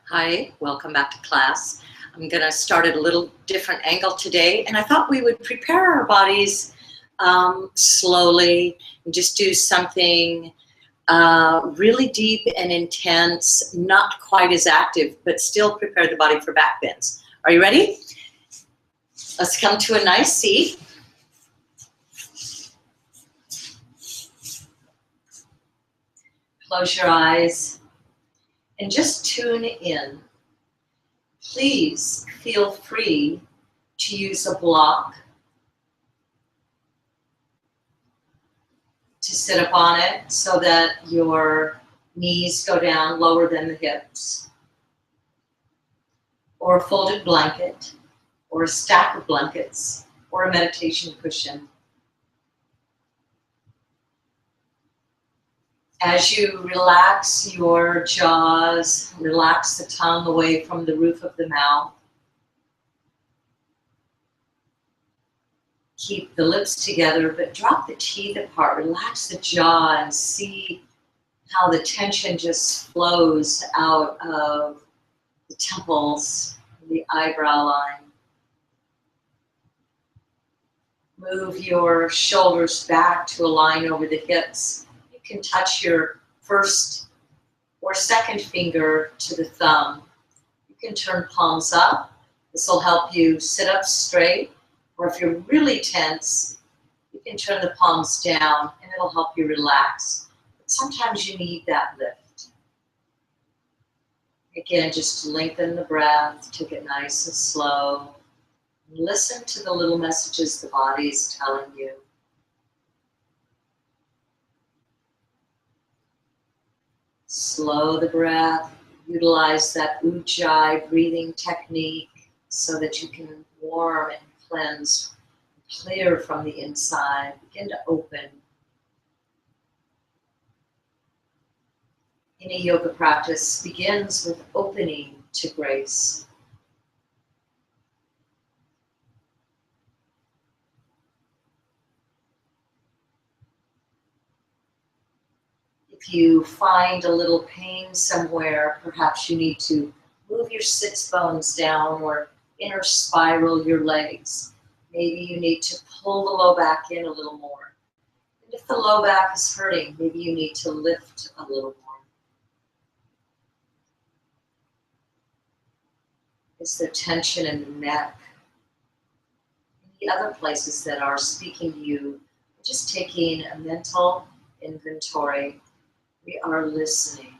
Hi, welcome back to class. I'm going to start at a little different angle today, and I thought we would prepare our bodies slowly and just do something really deep and intense, not quite as active, but still prepare the body for back bends. Are you ready? Let's come to a nice seat. Close your eyes and just tune in. Please feel free to use a block to sit up on it so that your knees go down lower than the hips, or a folded blanket, or a stack of blankets, or a meditation cushion. As you relax your jaws, relax the tongue away from the roof of the mouth. Keep the lips together, but drop the teeth apart. Relax the jaw and see how the tension just flows out of the temples, the eyebrow line. Move your shoulders back to align over the hips. You can touch your first or second finger to the thumb. You can turn palms up. This will help you sit up straight. Or if you're really tense, you can turn the palms down and it'll help you relax. But sometimes you need that lift. Again, just lengthen the breath, take it nice and slow. Listen to the little messages the body is telling you. Slow the breath. Utilize that ujjayi breathing technique so that you can warm and cleanse, clear from the inside. Begin to open. Any yoga practice begins with opening to grace. If you find a little pain somewhere, perhaps you need to move your sits bones down or inner spiral your legs. Maybe you need to pull the low back in a little more. And if the low back is hurting, maybe you need to lift a little more. Is there tension in the neck? Any other places that are speaking to you? Just taking a mental inventory. We are listening.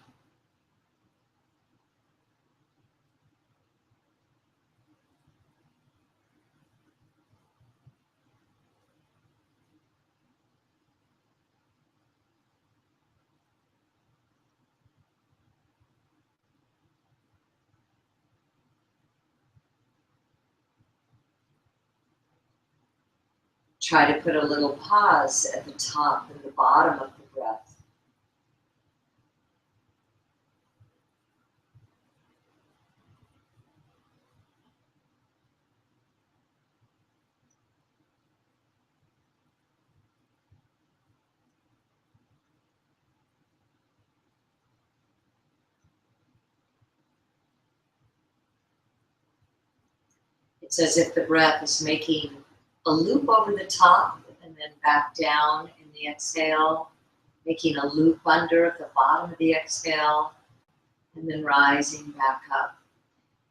Try to put a little pause at the top and the bottom of the breath. It's as if the breath is making a loop over the top and then back down in the exhale, making a loop under at the bottom of the exhale, and then rising back up.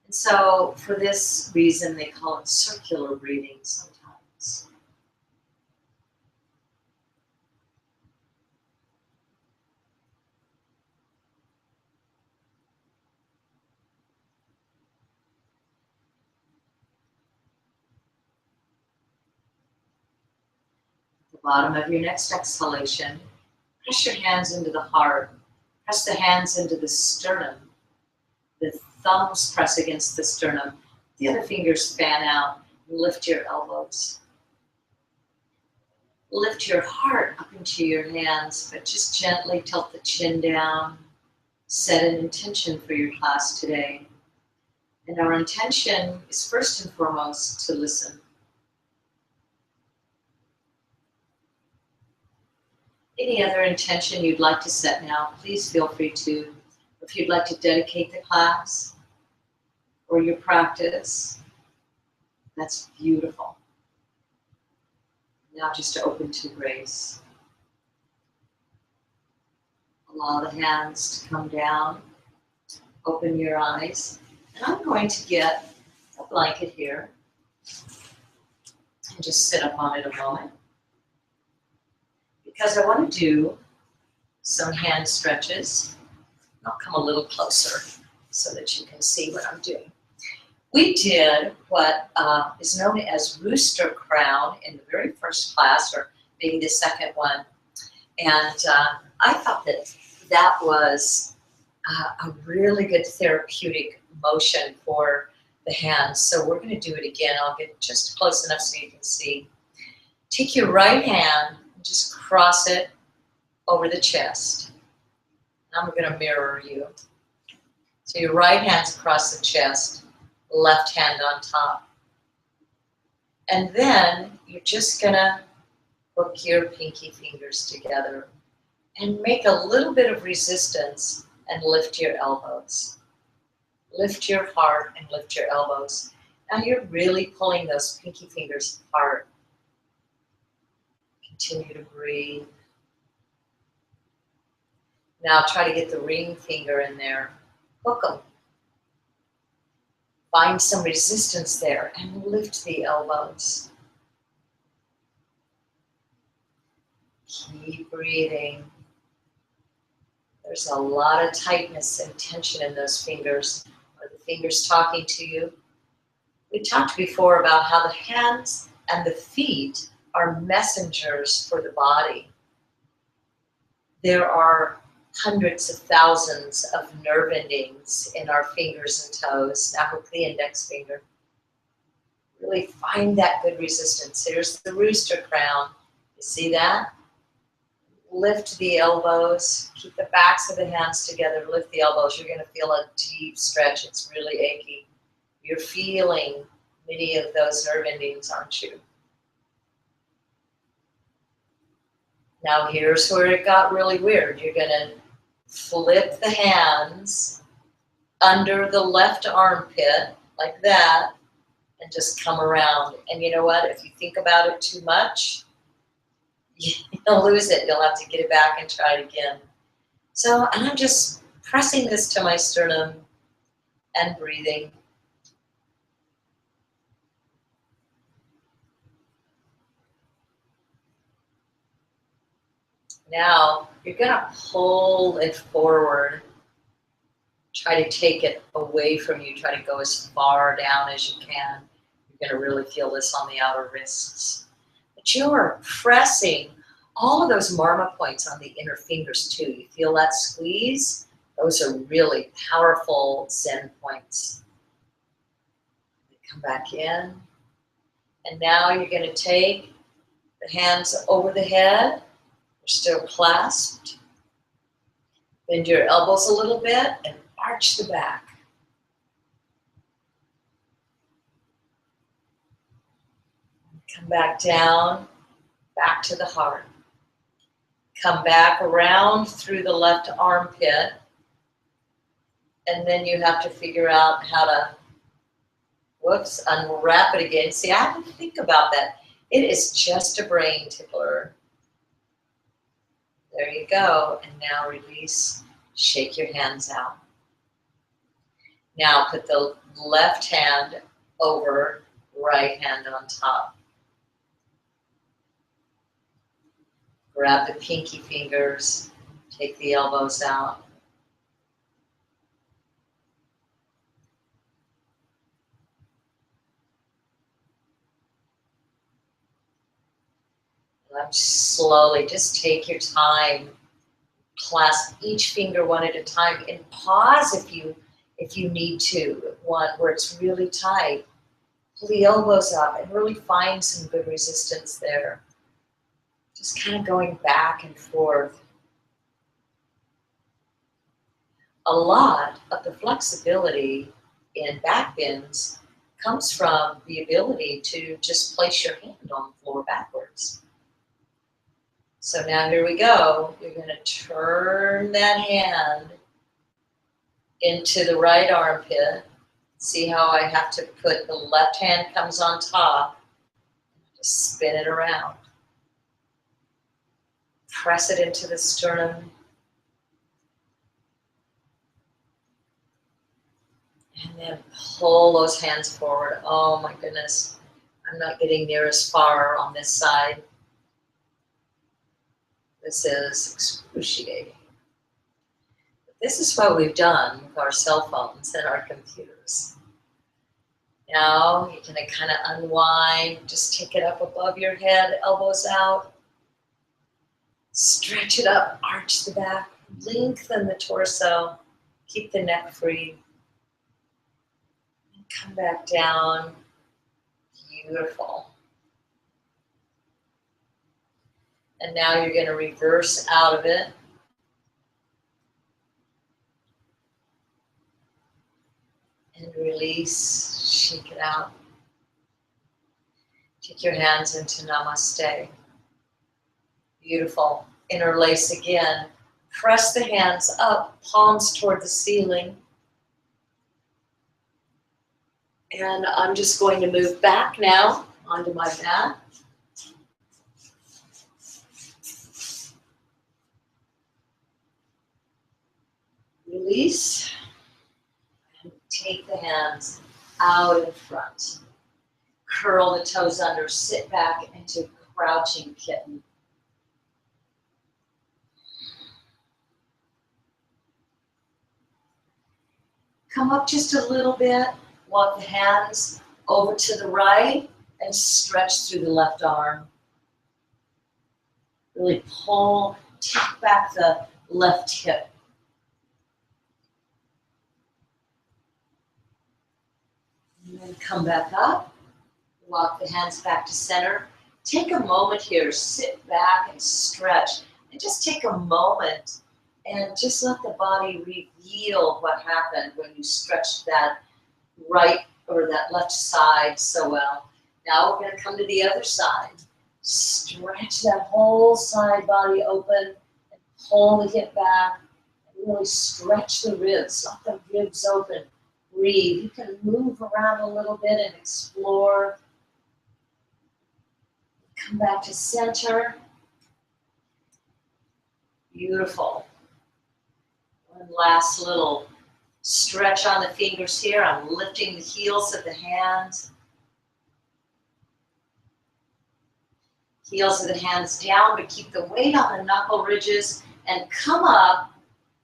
And so for this reason, they call it circular breathing sometimes. At the bottom of your next exhalation, press your hands into the heart. Press the hands into the sternum. The thumbs press against the sternum. The other fingers fan out and lift your elbows. Lift your heart up into your hands, but just gently tilt the chin down. Set an intention for your class today. And our intention is first and foremost to listen. Any other intention you'd like to set now, please feel free to. If you'd like to dedicate the class, or your practice. That's beautiful. Now just open to grace. Allow the hands to come down. Open your eyes. And I'm going to get a blanket here and just sit up on it a moment, because I want to do some hand stretches. I'll come a little closer so that you can see what I'm doing. We did what is known as rooster crown in the very first class, or maybe the second one. And I thought that that was a really good therapeutic motion for the hands. So we're going to do it again. I'll get just close enough so you can see. Take your right hand and just cross it over the chest. I'm going to mirror you. So your right hand's across the chest, left hand on top. And then you're just going to hook your pinky fingers together and make a little bit of resistance and lift your elbows. Lift your heart and lift your elbows. Now you're really pulling those pinky fingers apart. Continue to breathe. Now try to get the ring finger in there. Hook them. Find some resistance there and lift the elbows. Keep breathing. There's a lot of tightness and tension in those fingers. Are the fingers talking to you? We talked before about how the hands and the feet are messengers for the body. There are hundreds of thousands of nerve endings in our fingers and toes. Now hook the index finger. Really find that good resistance. Here's the rooster crown. You see that? Lift the elbows. Keep the backs of the hands together. Lift the elbows. You're going to feel a deep stretch. It's really achy. You're feeling many of those nerve endings, aren't you? Now here's where it got really weird. You're going to flip the hands under the left armpit like that and just come around. And you know what? If you think about it too much, you'll lose it. You'll have to get it back and try it again. So, and I'm just pressing this to my sternum and breathing. Now, you're going to pull it forward. Try to take it away from you. Try to go as far down as you can. You're going to really feel this on the outer wrists. But you're pressing all of those marma points on the inner fingers too. You feel that squeeze? Those are really powerful Zen points. Come back in. And now you're going to take the hands over the head. You're still clasped. Bend your elbows a little bit and arch the back. Come back down, back to the heart. Come back around through the left armpit. And then you have to figure out how to, whoops, unwrap it again. See, I have to think about that. It is just a brain tickler. There you go. And now release. Shake your hands out. Now put the left hand over, right hand on top. Grab the pinky fingers. Take the elbows out. Slowly, just take your time. Clasp each finger one at a time and pause if you need to. One where it's really tight. Pull the elbows up and really find some good resistance there. Just kind of going back and forth. A lot of the flexibility in back bends comes from the ability to just place your hand on the floor backwards. So now here we go. You're going to turn that hand into the right armpit. See how I have to put the left hand comes on top, just spin it around. Press it into the sternum. And then pull those hands forward. Oh my goodness, I'm not getting near as far on this side. This is excruciating. This is what we've done with our cell phones and our computers. Now you're going to kind of unwind, just take it up above your head, elbows out. Stretch it up, arch the back, lengthen the torso, keep the neck free. And come back down. Beautiful. And now you're going to reverse out of it. And release, shake it out. Take your hands into Namaste. Beautiful. Interlace again. Press the hands up, palms toward the ceiling. And I'm just going to move back now onto my mat. Release. And take the hands out in front. Curl the toes under, sit back into crouching kitten. Come up just a little bit, walk the hands over to the right and stretch through the left arm. Really pull, tap back the left hip. And then come back up, walk the hands back to center. Take a moment here, sit back and stretch. And just take a moment and just let the body reveal what happened when you stretched that right or that left side so well. Now we're going to come to the other side. Stretch that whole side body open and pull the hip back. And really stretch the ribs. Let the ribs open. Breathe. You can move around a little bit and explore. Come back to center. Beautiful. One last little stretch on the fingers here. I'm lifting the heels of the hands. Heels of the hands down, but keep the weight on the knuckle ridges and come up,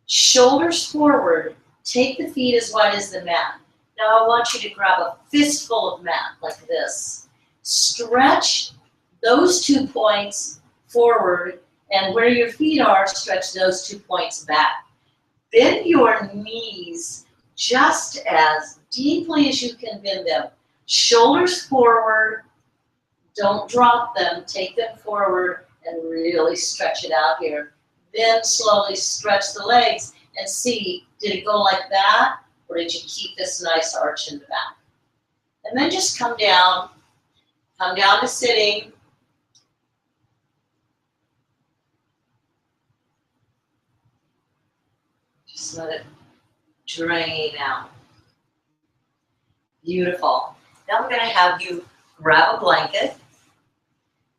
shoulders forward. Take the feet as wide as the mat. Now I want you to grab a fistful of mat like this. Stretch those 2 points forward, and where your feet are, stretch those 2 points back. Bend your knees just as deeply as you can bend them. Shoulders forward, don't drop them, take them forward and really stretch it out here. Then slowly stretch the legs and see, did it go like that? Or did you keep this nice arch in the back? And then just come down to sitting. Just let it drain out. Beautiful. Now I'm going to have you grab a blanket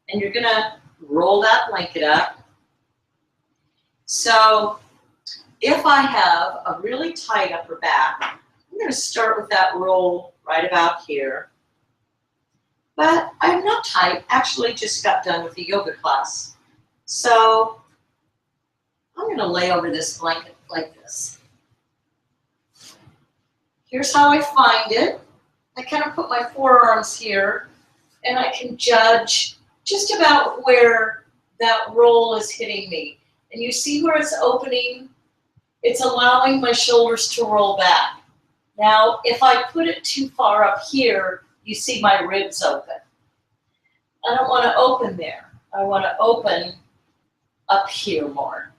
and you're going to roll that blanket up. So if I have a really tight upper back, I'm going to start with that roll right about here. But I'm not tight, actually just got done with the yoga class. So I'm going to lay over this blanket like this. Here's how I find it. I kind of put my forearms here and I can judge just about where that roll is hitting me. And you see where it's opening? It's allowing my shoulders to roll back. Now, if I put it too far up here, you see my ribs open. I don't want to open there. I want to open up here more.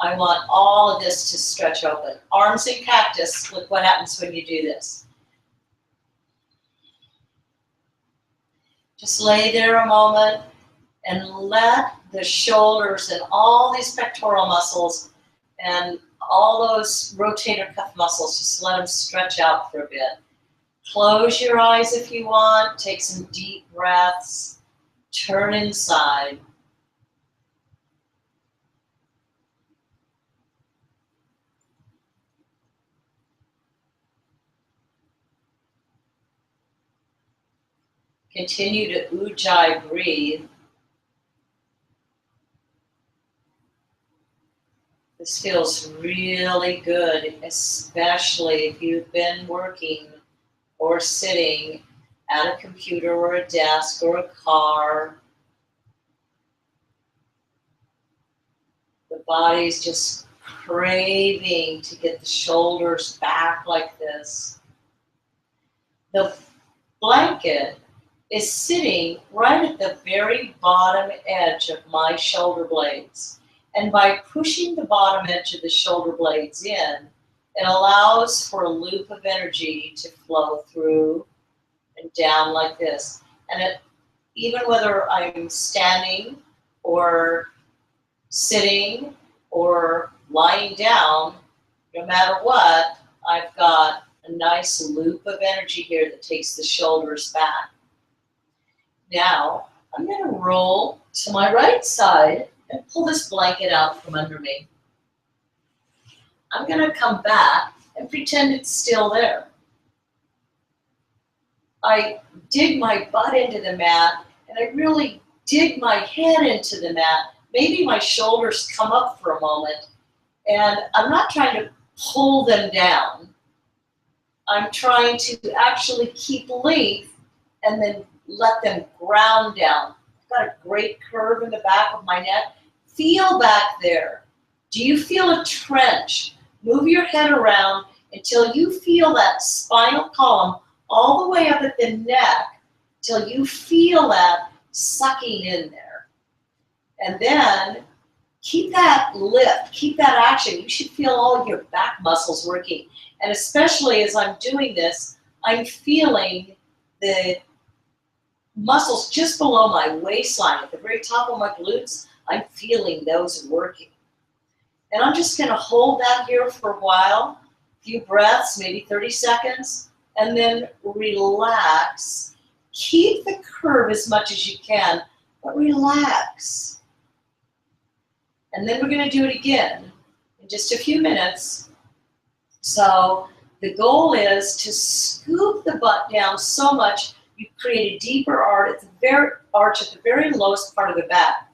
I want all of this to stretch open. Arms in cactus, look what happens when you do this. Just lay there a moment and let the shoulders and all these pectoral muscles and all those rotator cuff muscles, just let them stretch out for a bit. Close your eyes if you want. Take some deep breaths. Turn inside. Continue to ujjayi breathe. This feels really good, especially if you've been working or sitting at a computer or a desk or a car. The body's just craving to get the shoulders back like this. The blanket is sitting right at the very bottom edge of my shoulder blades. And by pushing the bottom edge of the shoulder blades in, it allows for a loop of energy to flow through and down like this. And even whether I'm standing or sitting or lying down, no matter what, I've got a nice loop of energy here that takes the shoulders back. Now, I'm going to roll to my right side and pull this blanket out from under me. I'm going to come back and pretend it's still there. I dig my butt into the mat, and I really dig my head into the mat. Maybe my shoulders come up for a moment, and I'm not trying to pull them down. I'm trying to actually keep length and then let them ground down. I've got a great curve in the back of my neck. Feel back there. Do you feel a trench? Move your head around until you feel that spinal column all the way up at the neck, till you feel that sucking in there. And then keep that lift, keep that action. You should feel all your back muscles working. And especially as I'm doing this, I'm feeling the muscles just below my waistline, at the very top of my glutes. I'm feeling those working. And I'm just going to hold that here for a while, a few breaths, maybe 30 seconds, and then relax. Keep the curve as much as you can, but relax. And then we're going to do it again in just a few minutes. So the goal is to scoop the butt down so much you create a deeper arch at the very lowest part of the back.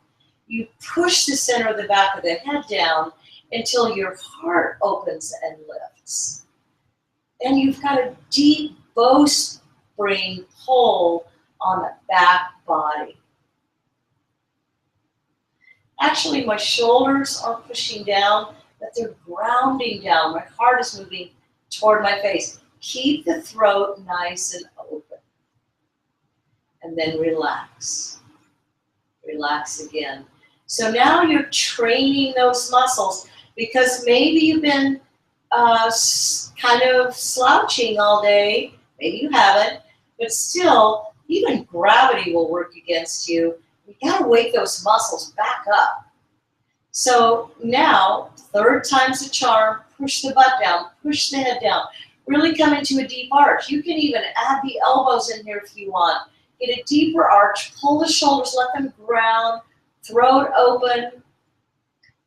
You push the center of the back of the head down until your heart opens and lifts. And you've got a deep bowstring pull on the back body. Actually, my shoulders are pushing down, but they're grounding down. My heart is moving toward my face. Keep the throat nice and open. And then relax. Relax again. So now you're training those muscles, because maybe you've been kind of slouching all day. Maybe you haven't, but still, even gravity will work against you. You gotta wake those muscles back up. So now, third time's the charm, push the butt down, push the head down. Really come into a deep arch. You can even add the elbows in here if you want. Get a deeper arch, pull the shoulders, let them ground, throat open.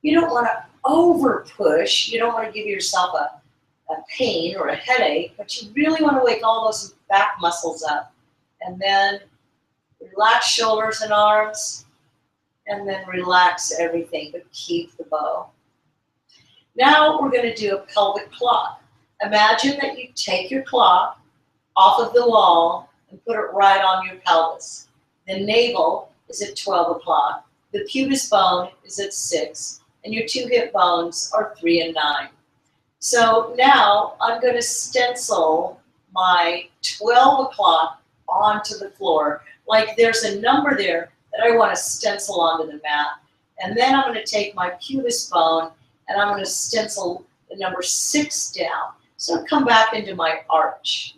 You don't want to over push. You don't want to give yourself a pain or a headache, but you really want to wake all those back muscles up. And then relax shoulders and arms, and then relax everything, but keep the bow. Now we're going to do a pelvic clock. Imagine that you take your clock off of the wall and put it right on your pelvis. The navel is at 12 o'clock. The pubis bone is at 6, and your two hip bones are 3 and 9. So now I'm going to stencil my 12 o'clock onto the floor. Like there's a number there that I want to stencil onto the mat. And then I'm going to take my pubis bone and I'm going to stencil the number 6 down. So I'll come back into my arch.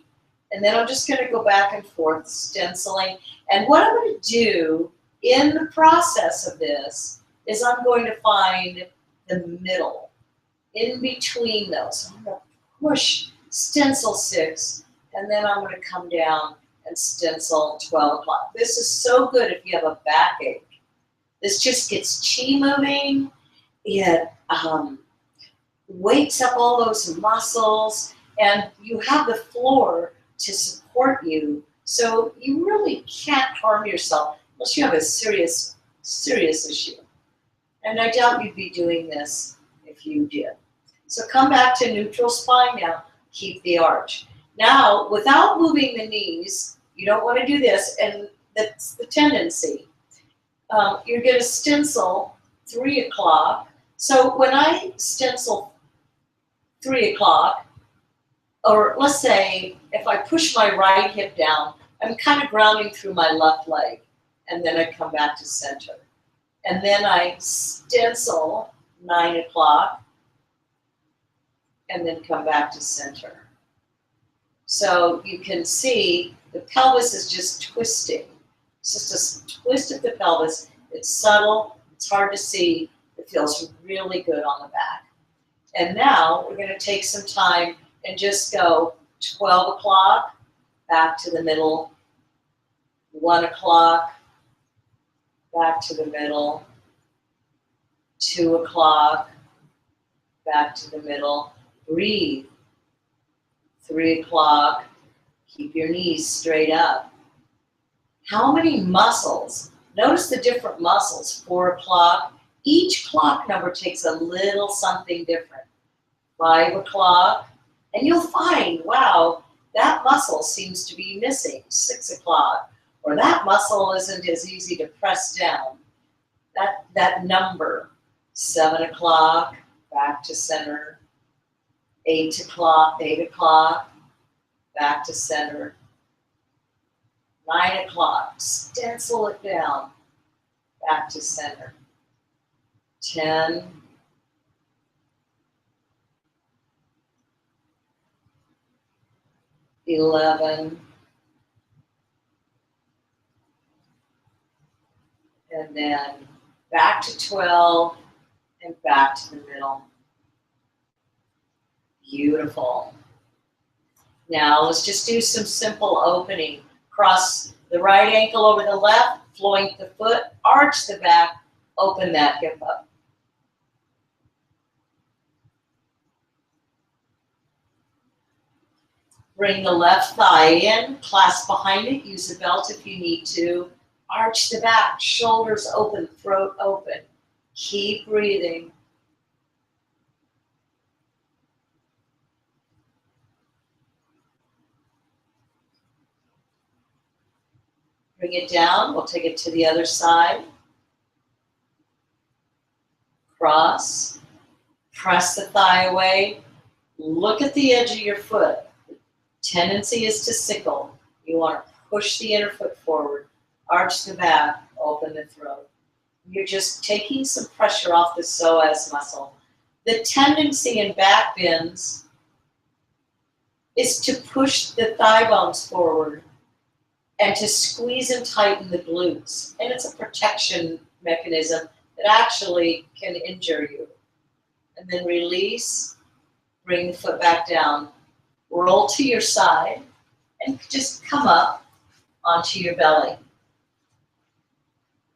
And then I'm just going to go back and forth stenciling. And what I'm going to do in the process of this is I'm going to find the middle in between those. I'm going to push stencil 6 And then I'm going to come down and stencil 12 o'clock. This is so good if you have a backache. This just gets chi moving. It wakes up all those muscles, and you have the floor to support you. So you really can't harm yourself unless you have a serious issue. And I doubt you'd be doing this if you did. So come back to neutral spine now. Keep the arch. Now, without moving the knees, you don't want to do this, and that's the tendency. You're going to stencil 3 o'clock. So when I stencil 3 o'clock, or let's say if I push my right hip down, I'm kind of grounding through my left leg, and then I come back to center. And then I stencil 9 o'clock, and then come back to center. So you can see the pelvis is just twisting. It's just a twist of the pelvis. It's subtle, it's hard to see. It feels really good on the back. And now we're going to take some time and just go 12 o'clock, back to the middle, 1 o'clock, back to the middle, 2 o'clock, back to the middle. Breathe. 3 o'clock, keep your knees straight up. How many muscles? Notice the different muscles. 4 o'clock. Each clock number takes a little something different. 5 o'clock, and you'll find, wow, that muscle seems to be missing. 6 o'clock, or that muscle isn't as easy to press down. That number. 7 o'clock, back to center. 8 o'clock, back to center. 9 o'clock, stencil it down, back to center. 10, 11, and then back to 12, and back to the middle. Beautiful. Now let's just do some simple opening. Cross the right ankle over the left, floink the foot, arch the back, open that hip up. Bring the left thigh in, clasp behind it, use a belt if you need to. Arch the back, shoulders open, throat open. Keep breathing. Bring it down, we'll take it to the other side. Cross, press the thigh away, look at the edge of your foot. The tendency is to sickle. You want to push the inner foot forward, arch the back, open the throat. You're just taking some pressure off the psoas muscle. The tendency in back bends is to push the thigh bones forward and to squeeze and tighten the glutes. And it's a protection mechanism that actually can injure you. And then release, bring the foot back down, roll to your side, and just come up onto your belly.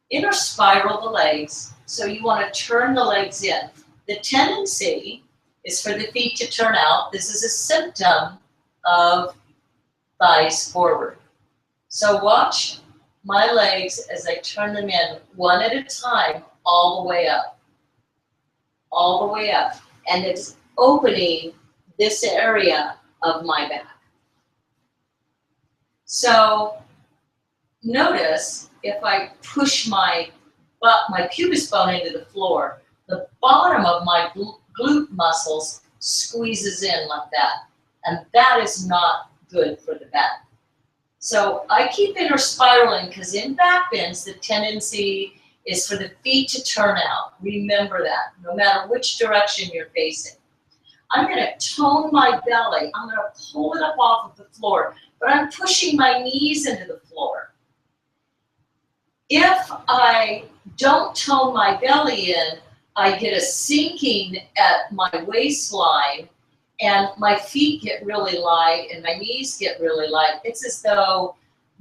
Inner spiral the legs, so you want to turn the legs in. The tendency is for the feet to turn out. This is a symptom of thighs forward. So watch my legs as I turn them in one at a time, all the way up. All the way up. And it's opening this area of my back. So notice if I push my pubis bone into the floor, the bottom of my glute muscles squeezes in like that. And that is not good for the back. So I keep inner spiraling because in back bends, the tendency is for the feet to turn out. Remember that, no matter which direction you're facing. I'm going to tone my belly. I'm going to pull it up off of the floor, but I'm pushing my knees into the floor. If I don't tone my belly in, I get a sinking at my waistline, and my feet get really light and my knees get really light. It's as though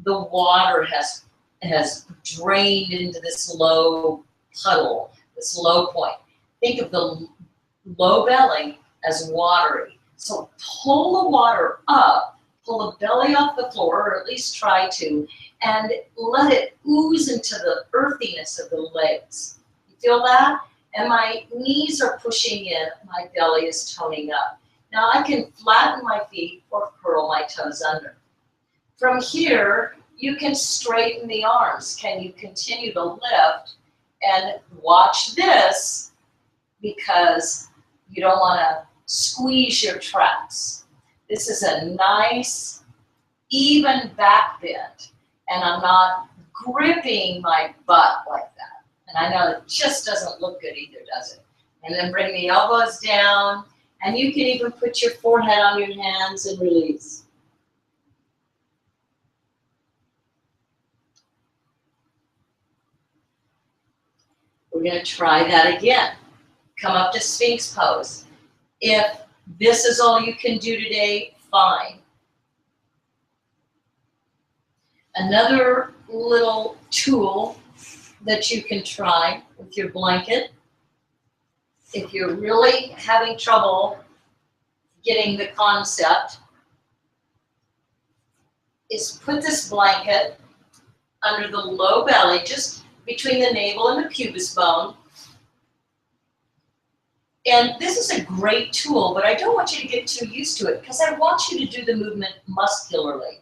the water has drained into this low puddle, this low point. Think of the low belly as watery. So pull the water up, pull the belly off the floor, or at least try to, and let it ooze into the earthiness of the legs. You feel that? And my knees are pushing in, my belly is toning up. Now I can flatten my feet or curl my toes under. From here, you can straighten the arms. Can you continue to lift? And watch this, because you don't want to squeeze your traps. This is a nice, even back bend, and I'm not gripping my butt like that. And I know it just doesn't look good either, does it? And then bring the elbows down, and you can even put your forehead on your hands and release. We're going to try that again. Come up to Sphinx pose. If this is all you can do today, fine. Another little tool that you can try with your blanket, if you're really having trouble getting the concept, is put this blanket under the low belly, just between the navel and the pubis bone. And this is a great tool, but I don't want you to get too used to it, because I want you to do the movement muscularly.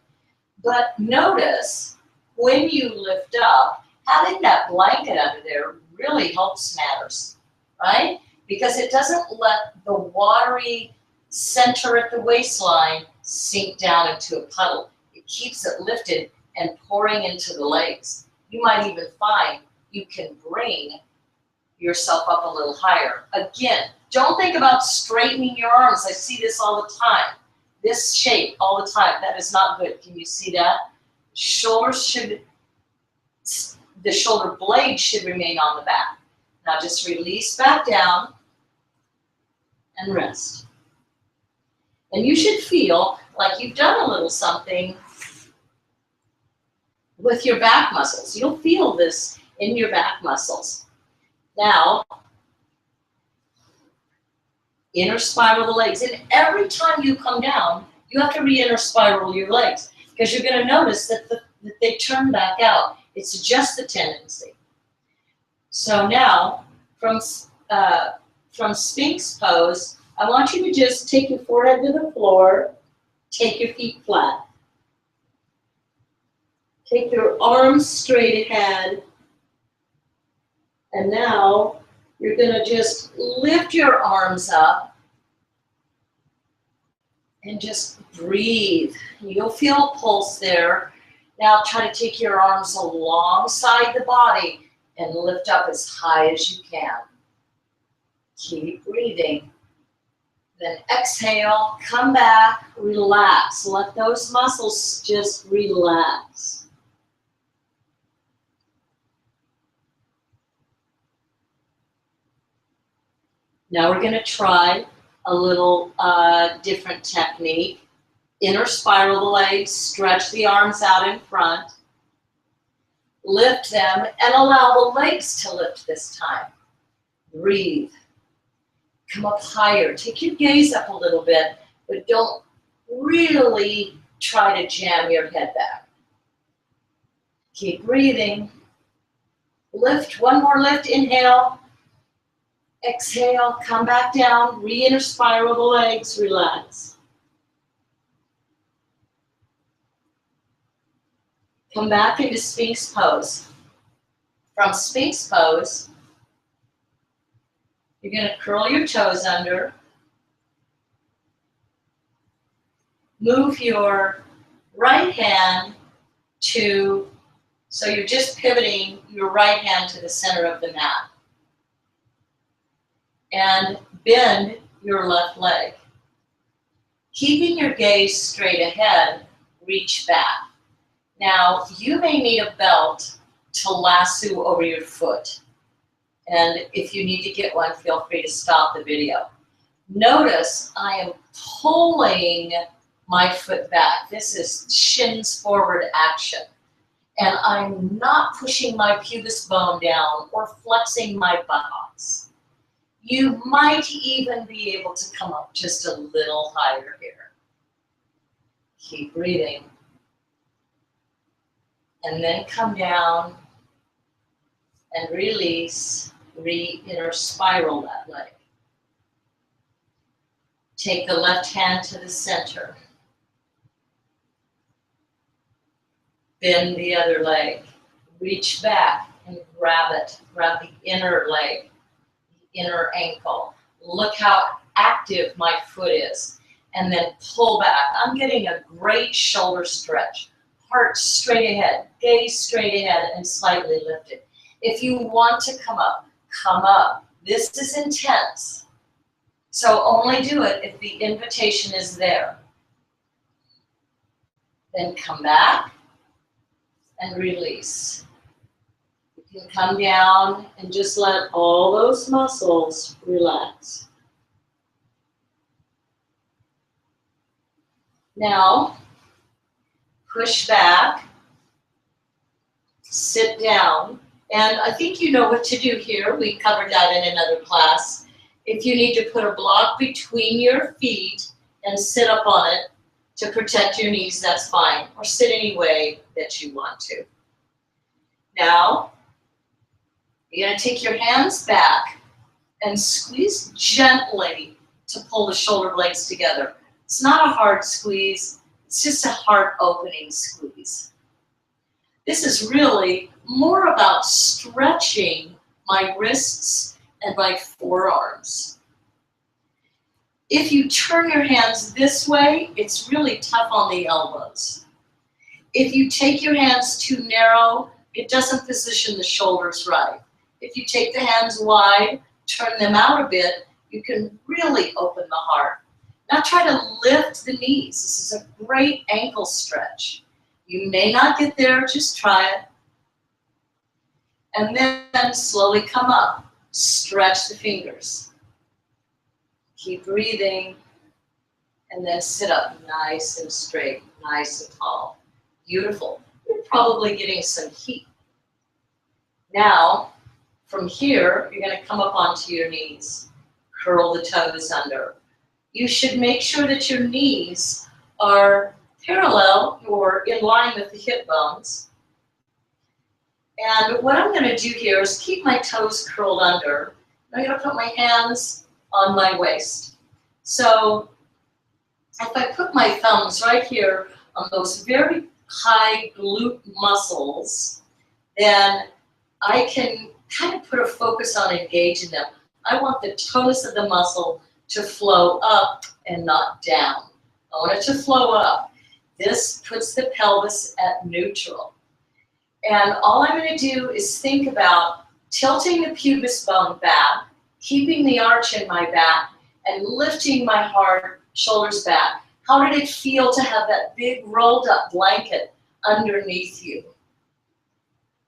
But notice when you lift up, having that blanket under there really helps matters, right? Because it doesn't let the watery center at the waistline sink down into a puddle. It keeps it lifted and pouring into the legs. You might even find you can bring yourself up a little higher. Again, don't think about straightening your arms. I see this all the time. This shape all the time. That is not good. Can you see that? The shoulder blade should remain on the back. Now just release back down and rest. And you should feel like you've done a little something with your back muscles. You'll feel this in your back muscles. Now, inner spiral the legs. And every time you come down, you have to re-inner spiral your legs, because you're going to notice that they turn back out. It's just the tendency. So now, from Sphinx pose, I want you to just take your forehead to the floor, take your feet flat. Take your arms straight ahead. And now you're going to just lift your arms up and just breathe. You'll feel a pulse there. Now try to take your arms alongside the body and lift up as high as you can. Keep breathing. Then exhale, come back, relax. Let those muscles just relax. Now we're going to try a little different technique. Inner spiral the legs, stretch the arms out in front, lift them, and allow the legs to lift this time. Breathe. Come up higher. Take your gaze up a little bit, but don't really try to jam your head back. Keep breathing. Lift, one more lift, inhale. Exhale, come back down, re-inner spiral the legs, relax. Come back into Sphinx pose. From Sphinx pose, you're going to curl your toes under. Move your right hand so you're just pivoting your right hand to the center of the mat. And bend your left leg. Keeping your gaze straight ahead, reach back. Now, you may need a belt to lasso over your foot. And if you need to get one, feel free to stop the video. Notice I am pulling my foot back. This is shins forward action. And I'm not pushing my pubis bone down or flexing my buttocks. You might even be able to come up just a little higher here. Keep breathing. And then come down and release, inner spiral that leg. Take the left hand to the center. Bend the other leg. Reach back and grab it. Grab the inner leg, the inner ankle. Look how active my foot is. And then pull back. I'm getting a great shoulder stretch. Heart straight ahead. Gaze straight ahead and slightly lifted. If you want to come up, come up. This is intense. So only do it if the invitation is there. Then come back and release. You can come down and just let all those muscles relax. Now, push back, sit down, and I think you know what to do here. We covered that in another class. If you need to put a block between your feet and sit up on it to protect your knees, that's fine, or sit any way that you want to. Now, you're going to take your hands back and squeeze gently to pull the shoulder blades together. It's not a hard squeeze, it's just a heart opening squeeze. This is really more about stretching my wrists and my forearms. If you turn your hands this way, it's really tough on the elbows. If you take your hands too narrow, it doesn't position the shoulders right. If you take the hands wide, turn them out a bit, you can really open the heart. Now try to lift the knees. This is a great ankle stretch. You may not get there, just try it. And then slowly come up. Stretch the fingers. Keep breathing. And then sit up nice and straight, nice and tall. Beautiful. You're probably getting some heat. Now, from here, you're going to come up onto your knees. Curl the toes under. You should make sure that your knees are parallel or in line with the hip bones. And what I'm going to do here is keep my toes curled under. I'm going to put my hands on my waist. So if I put my thumbs right here on those very high glute muscles, then I can kind of put a focus on engaging them. I want the toes of the muscle to flow up and not down. I want it to flow up. This puts the pelvis at neutral. And all I'm going to do is think about tilting the pubis bone back, keeping the arch in my back, and lifting my heart, shoulders back. How did it feel to have that big rolled up blanket underneath you?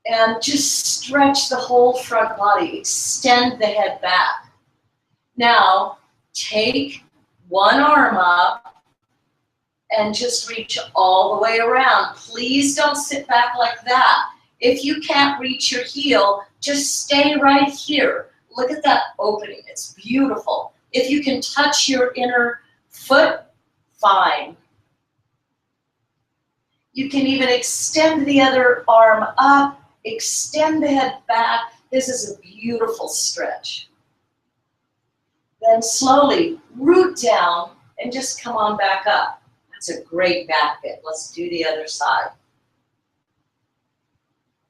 And just stretch the whole front body, extend the head back. Now, take one arm up and just reach all the way around. Please don't sit back like that. If you can't reach your heel, just stay right here. Look at that opening, it's beautiful. If you can touch your inner foot, fine. You can even extend the other arm up, extend the head back. This is a beautiful stretch. Then slowly root down and just come on back up. That's a great back bend. Let's do the other side.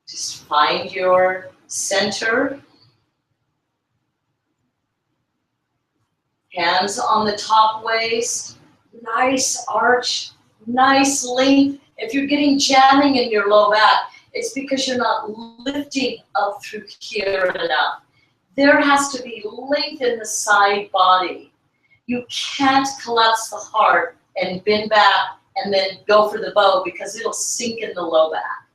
Just find your center. Hands on the top waist. Nice arch, nice length. If you're getting jamming in your low back, it's because you're not lifting up through here enough. There has to be length in the side body. You can't collapse the heart and bend back and then go for the bow because it'll sink in the low back.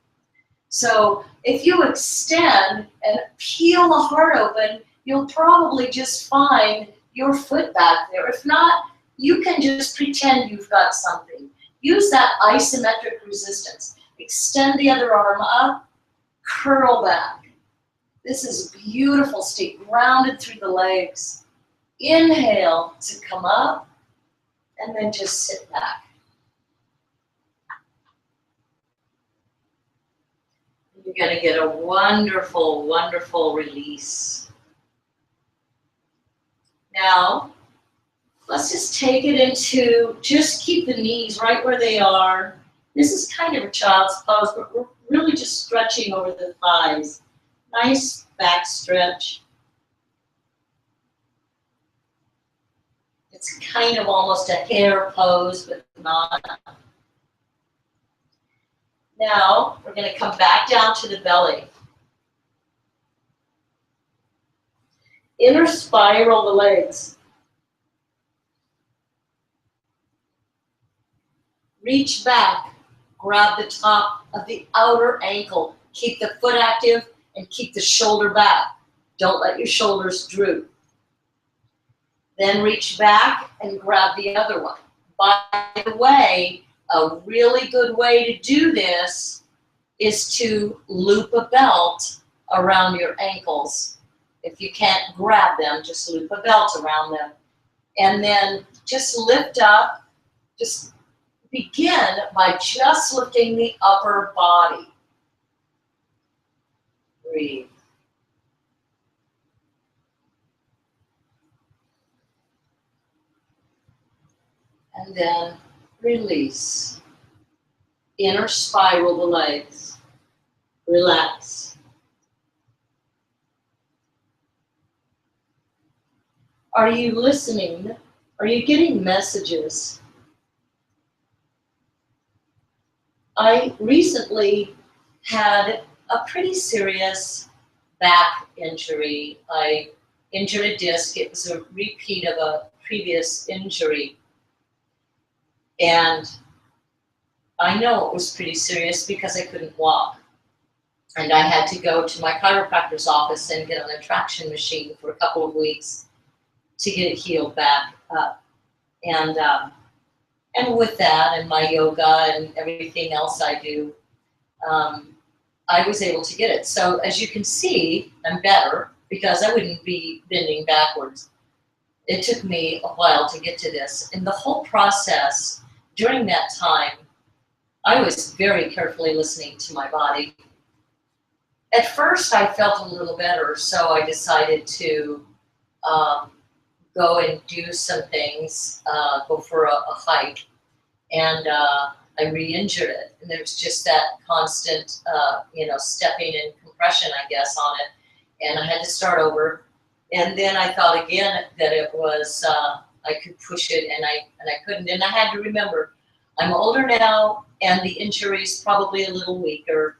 So if you extend and peel the heart open, you'll probably just find your foot back there. If not, you can just pretend you've got something. Use that isometric resistance. Extend the other arm up, curl back. This is beautiful. Stay grounded through the legs. Inhale to come up, and then just sit back. You're going to get a wonderful, wonderful release. Now, let's just take it into, just keep the knees right where they are. This is kind of a child's pose, but we're really just stretching over the thighs. Nice back stretch. It's kind of almost a hare pose, but not. Now, we're going to come back down to the belly. Inner spiral the legs. Reach back, grab the top of the outer ankle. Keep the foot active and keep the shoulder back. Don't let your shoulders droop. Then reach back and grab the other one. By the way, a really good way to do this is to loop a belt around your ankles. If you can't grab them, just loop a belt around them. And then just lift up, just begin by just lifting the upper body. Breathe. And then release. Inner spiral the legs. Relax. Are you listening? Are you getting messages? I recently had a pretty serious back injury. I injured a disc. It was a repeat of a previous injury. And I know it was pretty serious because I couldn't walk. And I had to go to my chiropractor's office and get on a traction machine for a couple of weeks to get it healed back up. And with that and my yoga and everything else I do, I was able to get it. So as you can see, I'm better because I wouldn't be bending backwards. It took me a while to get to this. And the whole process during that time, I was very carefully listening to my body. At first, I felt a little better, so I decided to go and do some things, go for a hike, and I re-injured it. And there's just that constant, stepping and compression, I guess, on it. And I had to start over. And then I thought again that it was, I could push it, and I couldn't. And I had to remember, I'm older now, and the injury's probably a little weaker.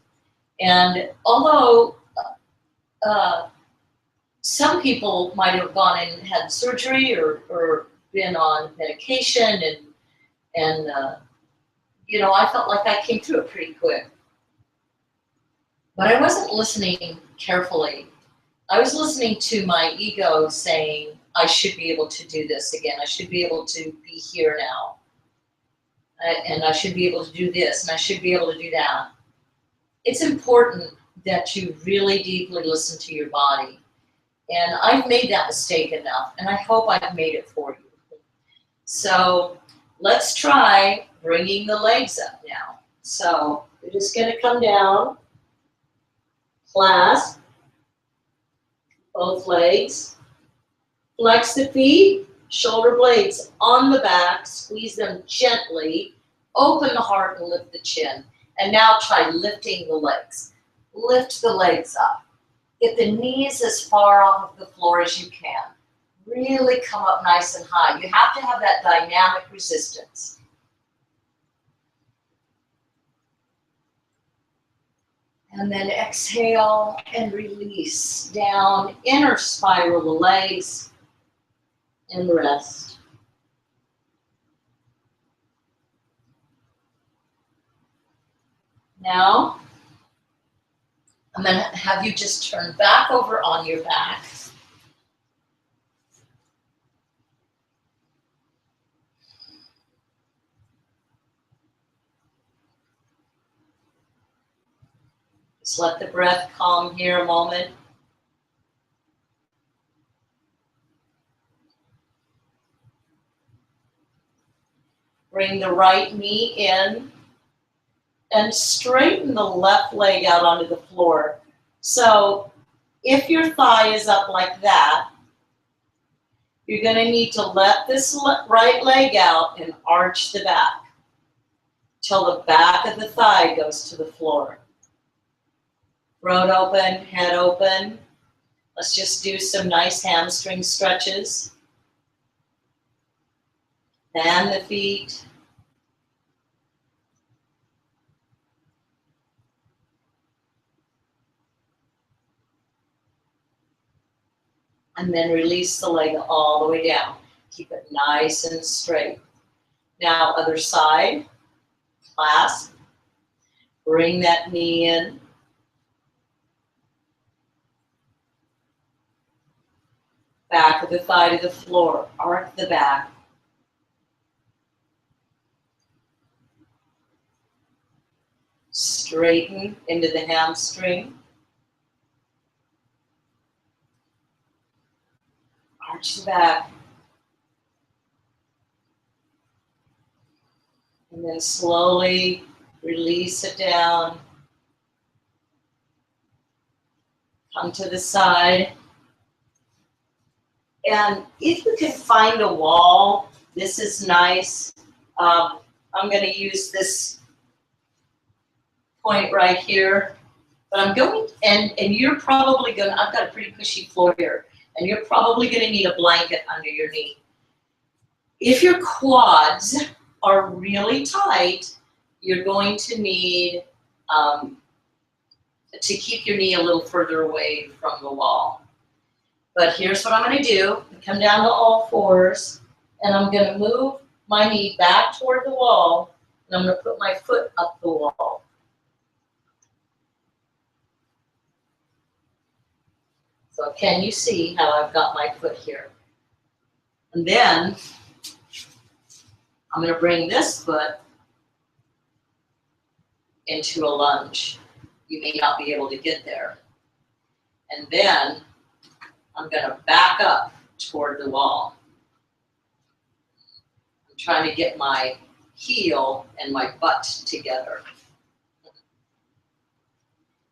And although some people might have gone and had surgery or been on medication, and I felt like I came through it pretty quick. But I wasn't listening carefully. I was listening to my ego saying, I should be able to do this again. I should be able to be here now. And I should be able to do this, and I should be able to do that. It's important that you really deeply listen to your body. And I've made that mistake enough, and I hope I've made it for you. So let's try bringing the legs up now. So you're just going to come down, clasp both legs, flex the feet, shoulder blades on the back, squeeze them gently, open the heart and lift the chin. And now try lifting the legs. Lift the legs up. Get the knees as far off of the floor as you can. Really come up nice and high. You have to have that dynamic resistance. And then exhale and release down, inner spiral the legs, and rest. Now, I'm going to have you just turn back over on your back. Just let the breath calm here a moment. Bring the right knee in and straighten the left leg out onto the floor. So if your thigh is up like that, you're going to need to let this right leg out and arch the back till the back of the thigh goes to the floor. Throat open, head open. Let's just do some nice hamstring stretches. Fan the feet. And then release the leg all the way down. Keep it nice and straight. Now, other side. Clasp. Bring that knee in. Back of the thigh to the floor. Arc the back. Straighten into the hamstring. Arch the back. And then slowly release it down. Come to the side. And if you can find a wall, this is nice. I'm going to use this point right here. But I'm going, and you're probably going to, I've got a pretty cushy floor here, and you're probably going to need a blanket under your knee. If your quads are really tight, you're going to need to keep your knee a little further away from the wall. But here's what I'm going to do. Come down to all fours, and I'm going to move my knee back toward the wall, and I'm going to put my foot up the wall. So can you see how I've got my foot here? And then I'm going to bring this foot into a lunge. You may not be able to get there. And then I'm going to back up toward the wall. I'm trying to get my heel and my butt together.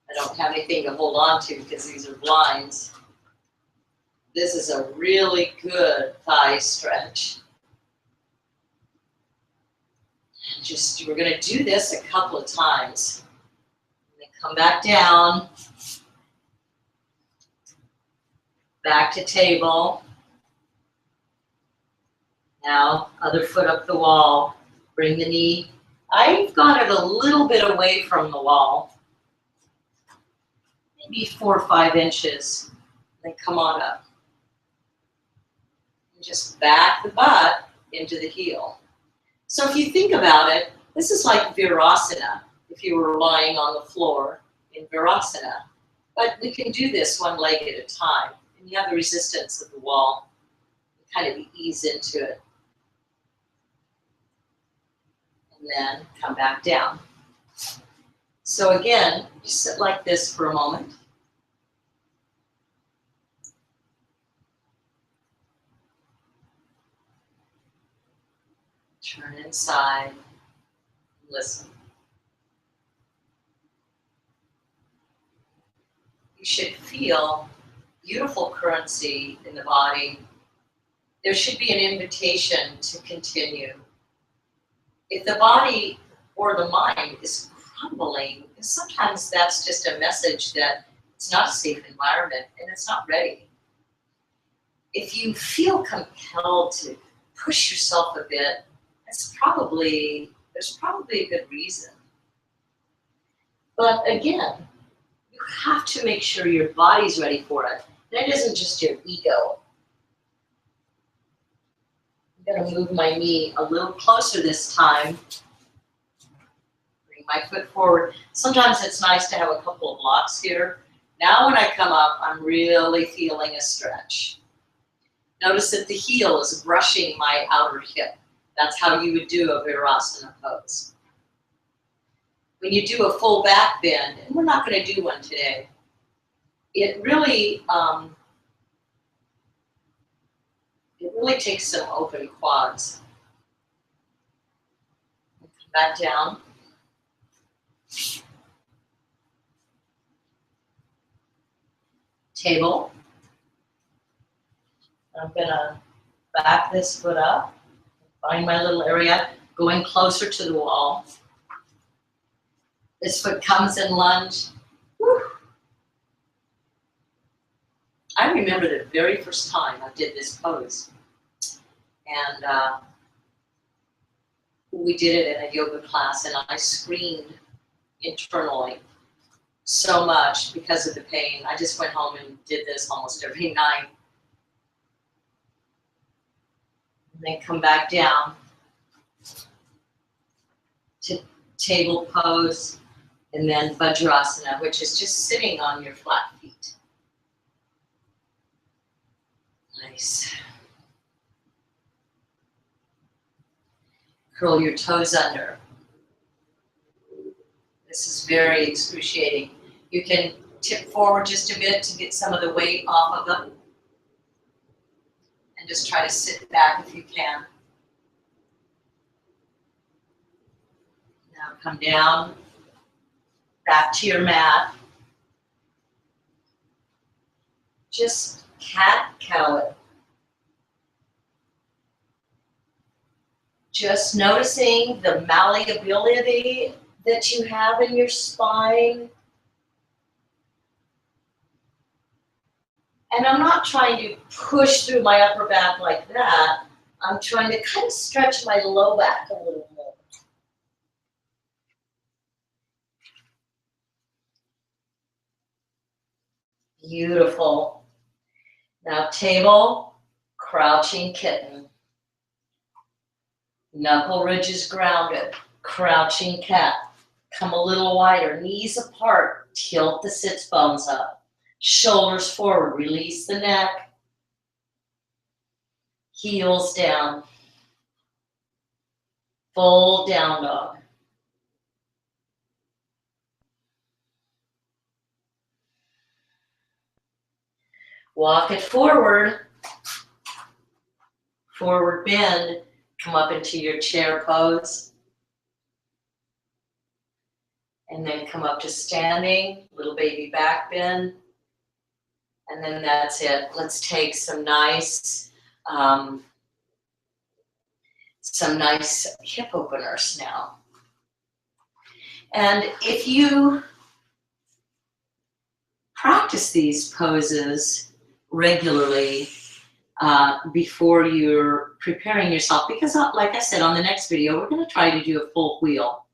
I don't have anything to hold on to because these are blinds. This is a really good thigh stretch. Just, we're going to do this a couple of times. And then come back down. Back to table. Now, other foot up the wall. Bring the knee. I've got it a little bit away from the wall. Maybe 4 or 5 inches. Then come on up. And just back the butt into the heel. So if you think about it, this is like Virasana, if you were lying on the floor in Virasana. But we can do this one leg at a time. And you have the resistance of the wall. You kind of ease into it. And then come back down. So again, just sit like this for a moment. Turn inside, listen. You should feel beautiful currency in the body. There should be an invitation to continue. If the body or the mind is crumbling, sometimes that's just a message that it's not a safe environment and it's not ready. If you feel compelled to push yourself a bit, there's probably a good reason. But again, you have to make sure your body's ready for it. And it isn't just your ego. I'm going to move my knee a little closer this time. Bring my foot forward. Sometimes it's nice to have a couple of blocks here. Now when I come up, I'm really feeling a stretch. Notice that the heel is brushing my outer hip. That's how you would do a Virasana pose. when you do a full back bend, and we're not going to do one today, it really takes some open quads. Come back down. Table. I'm going to back this foot up, find my little area, going closer to the wall. This foot comes in lunge. Woo. I remember the very first time I did this pose. And we did it in a yoga class, and I screamed internally so much because of the pain. I just went home and did this almost every night. And then come back down to table pose, and then Vajrasana, which is just sitting on your flat feet. Nice. Curl your toes under. This is very excruciating. You can tip forward just a bit to get some of the weight off of them. And just try to sit back if you can. Now come down, back to your mat. Just cat-cow it. Just noticing the malleability that you have in your spine. And I'm not trying to push through my upper back like that. I'm trying to kind of stretch my low back a little more. Beautiful. Now table, crouching kitten. Knuckle ridges grounded, crouching cat. Come a little wider, knees apart, tilt the sits bones up. Shoulders forward, release the neck. Heels down. Full down dog. Walk it forward. Forward bend. Come up into your chair pose. And then come up to standing, little baby back bend. And then that's it. Let's take some nice hip openers now. And if you practice these poses regularly before you're preparing yourself, because like I said, on the next video, we're going to try to do a full wheel.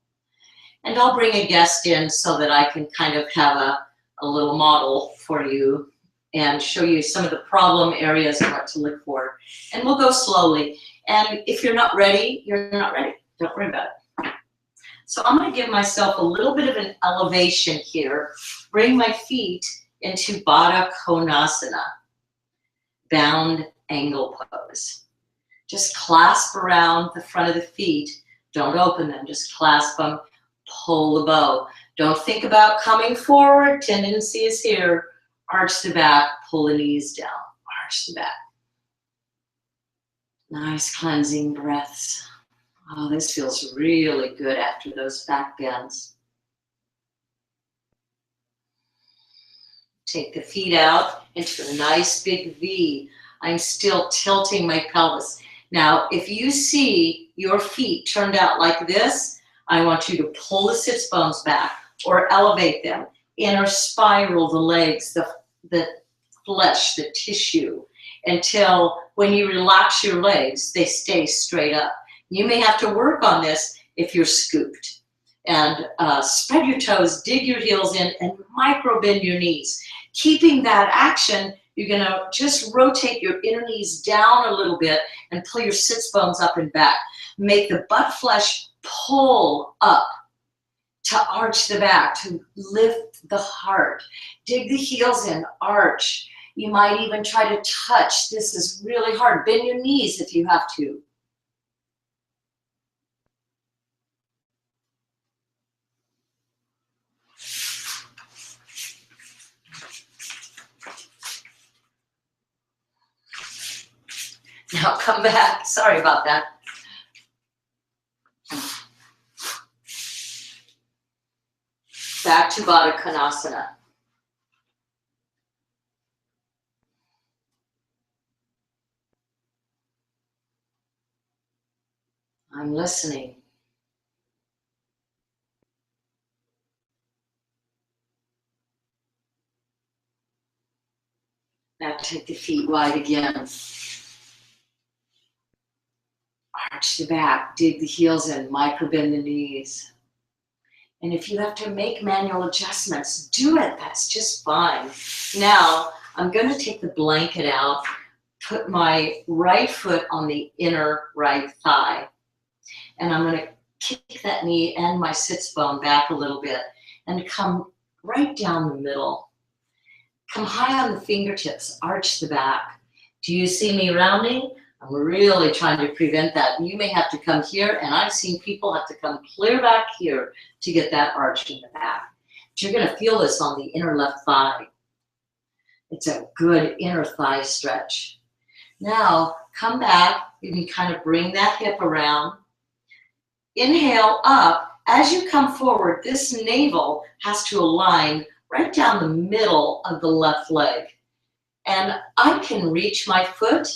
And I'll bring a guest in so that I can kind of have a little model for you and show you some of the problem areas and what to look for. And we'll go slowly. And if you're not ready, you're not ready. Don't worry about it. So I'm going to give myself a little bit of an elevation here. Bring my feet into Baddha Konasana, bound angle pose. Just clasp around the front of the feet. Don't open them, just clasp them. Pull the bow. Don't think about coming forward. Tendency is here. Arch the back, pull the knees down. Arch the back. Nice cleansing breaths. Oh, this feels really good after those back bends. Take the feet out into a nice big V. I'm still tilting my pelvis. Now, if you see your feet turned out like this, I want you to pull the sits bones back or elevate them. Inner spiral the legs, the flesh, the tissue, until when you relax your legs, they stay straight up. You may have to work on this if you're scooped. And spread your toes, dig your heels in, and micro bend your knees. Keeping that action, you're gonna just rotate your inner knees down a little bit and pull your sits bones up and back. Make the butt flesh pull up to arch the back, to lift the heart. Dig the heels in, arch. You might even try to touch. This is really hard. Bend your knees if you have to. Now come back. Sorry about that. Back to Baddha Konasana. I'm listening. Now take the feet wide again. Arch the back, dig the heels in, micro bend the knees. And if you have to make manual adjustments, do it. That's just fine. Now, I'm going to take the blanket out, put my right foot on the inner right thigh, and I'm going to kick that knee and my sits bone back a little bit and come right down the middle. Come high on the fingertips, arch the back. Do you see me rounding? I'm really trying to prevent that. You may have to come here, and I've seen people have to come clear back here to get that arch in the back. But you're going to feel this on the inner left thigh. It's a good inner thigh stretch. Now, come back. You can kind of bring that hip around. Inhale up. As you come forward, this navel has to align right down the middle of the left leg. And I can reach my foot,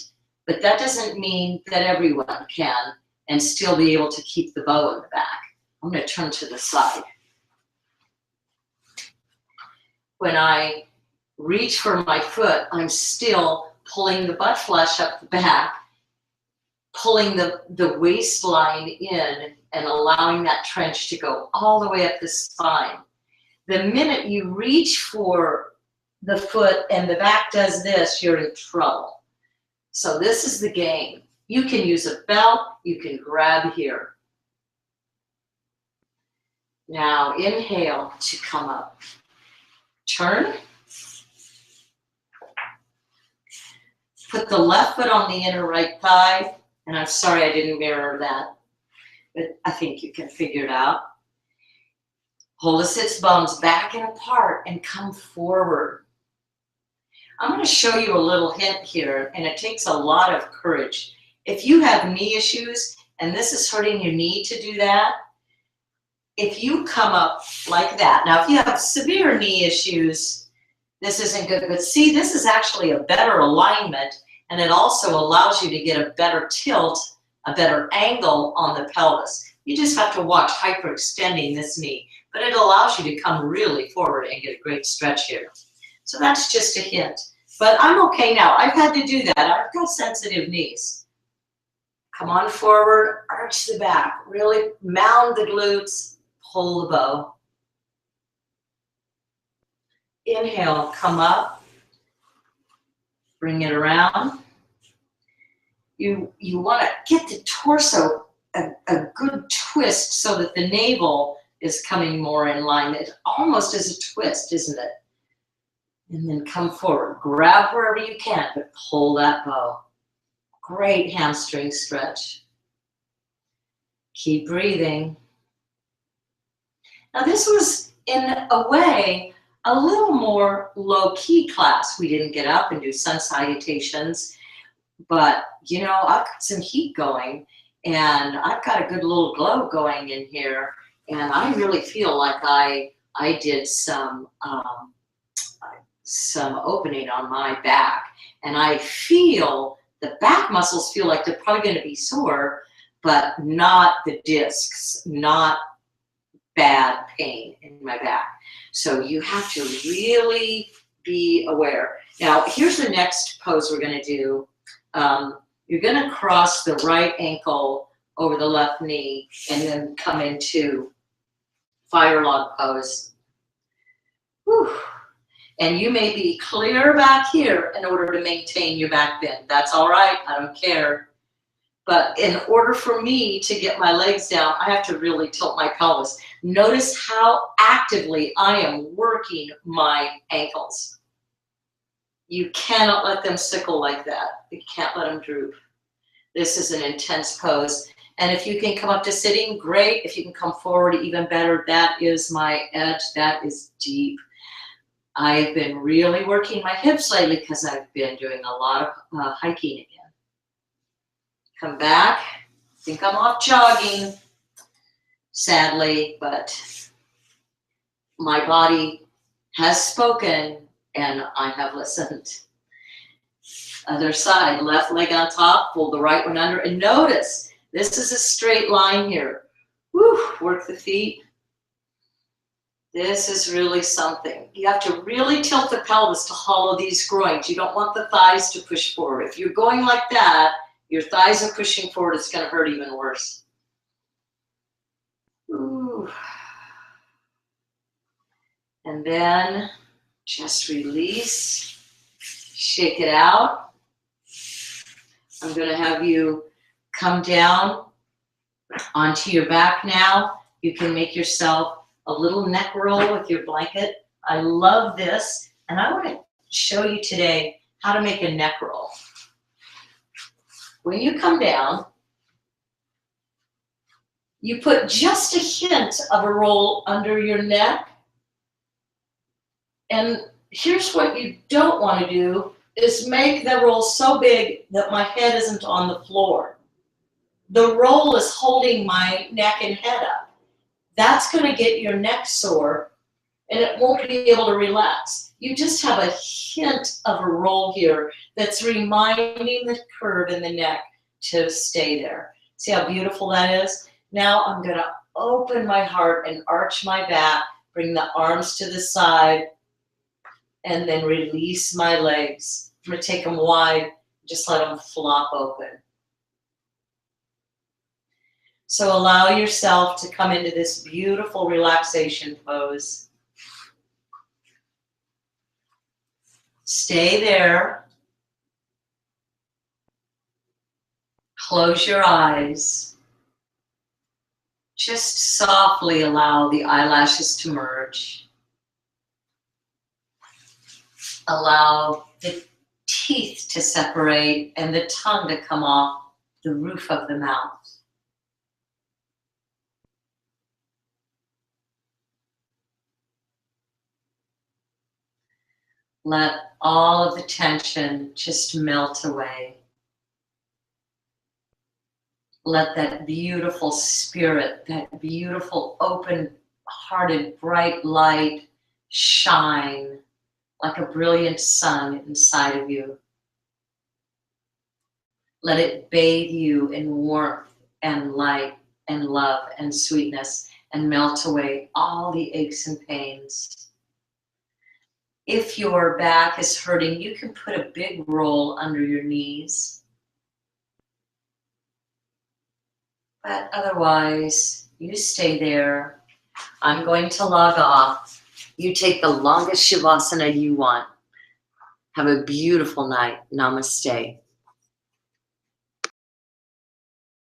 but that doesn't mean that everyone can and still be able to keep the bow in the back. I'm going to turn to the side. When I reach for my foot, I'm still pulling the butt flesh up the back, pulling the waistline in and allowing that trench to go all the way up the spine. The minute you reach for the foot and the back does this, you're in trouble. So this is the game. You can use a belt, you can grab here. Now inhale to come up. Turn. Put the left foot on the inner right thigh, and I'm sorry I didn't mirror that, but I think you can figure it out. Hold the sits bones back and apart and come forward. I'm going to show you a little hint here, and it takes a lot of courage. If you have knee issues and this is hurting your knee to do that, if you come up like that, now if you have severe knee issues, this isn't good, but see, this is actually a better alignment, and it also allows you to get a better tilt, a better angle on the pelvis. You just have to watch hyperextending this knee, but it allows you to come really forward and get a great stretch here. So that's just a hint. But I'm okay now. I've had to do that. I've got sensitive knees. Come on forward, arch the back. Really mound the glutes, pull the bow. Inhale, come up. Bring it around. You want to get the torso a good twist so that the navel is coming more in line. It almost is a twist, isn't it? And then come forward. Grab wherever you can, but pull that bow. Great hamstring stretch. Keep breathing. Now this was, in a way, a little more low-key class. We didn't get up and do sun salutations, but you know, I've got some heat going, and I've got a good little glow going in here, and I really feel like I did some opening on my back, and I feel the back muscles feel like they're probably going to be sore, but not the discs, not bad pain in my back. So you have to really be aware. Now, here's the next pose we're going to do. You're going to cross the right ankle over the left knee and then come into fire log pose. Whew. And you may be clear back here in order to maintain your back bend. That's all right, I don't care. But in order for me to get my legs down, I have to really tilt my pelvis. Notice how actively I am working my ankles. You cannot let them sickle like that. You can't let them droop. This is an intense pose. And if you can come up to sitting, great. If you can come forward, even better. That is my edge. That is deep. I've been really working my hips lately because I've been doing a lot of hiking again. Come back. I think I'm off jogging, sadly, but my body has spoken and I have listened. Other side, left leg on top, pull the right one under, and notice this is a straight line here. Woo, work the feet. This is really something. You have to really tilt the pelvis to hollow these groins. You don't want the thighs to push forward. If you're going like that, your thighs are pushing forward, it's going to hurt even worse. Ooh. And then just release, shake it out. I'm going to have you come down onto your back now. You can make yourself a little neck roll with your blanket. I love this, and I want to show you today how to make a neck roll. When you come down, you put just a hint of a roll under your neck. And here's what you don't want to do is make the roll so big that my head isn't on the floor. The roll is holding my neck and head up. That's going to get your neck sore and it won't be able to relax. You just have a hint of a roll here that's reminding the curve in the neck to stay there. See how beautiful that is? Now I'm going to open my heart and arch my back, bring the arms to the side, and then release my legs. I'm going to take them wide, just let them flop open. So allow yourself to come into this beautiful relaxation pose. Stay there. Close your eyes. Just softly allow the eyelashes to merge. Allow the teeth to separate and the tongue to come off the roof of the mouth. Let all of the tension just melt away. Let that beautiful spirit, that beautiful open-hearted bright light shine like a brilliant sun inside of you. Let it bathe you in warmth and light and love and sweetness and melt away all the aches and pains. If your back is hurting, you can put a big roll under your knees. But otherwise, you stay there. I'm going to log off. You take the longest Shavasana you want. Have a beautiful night. Namaste.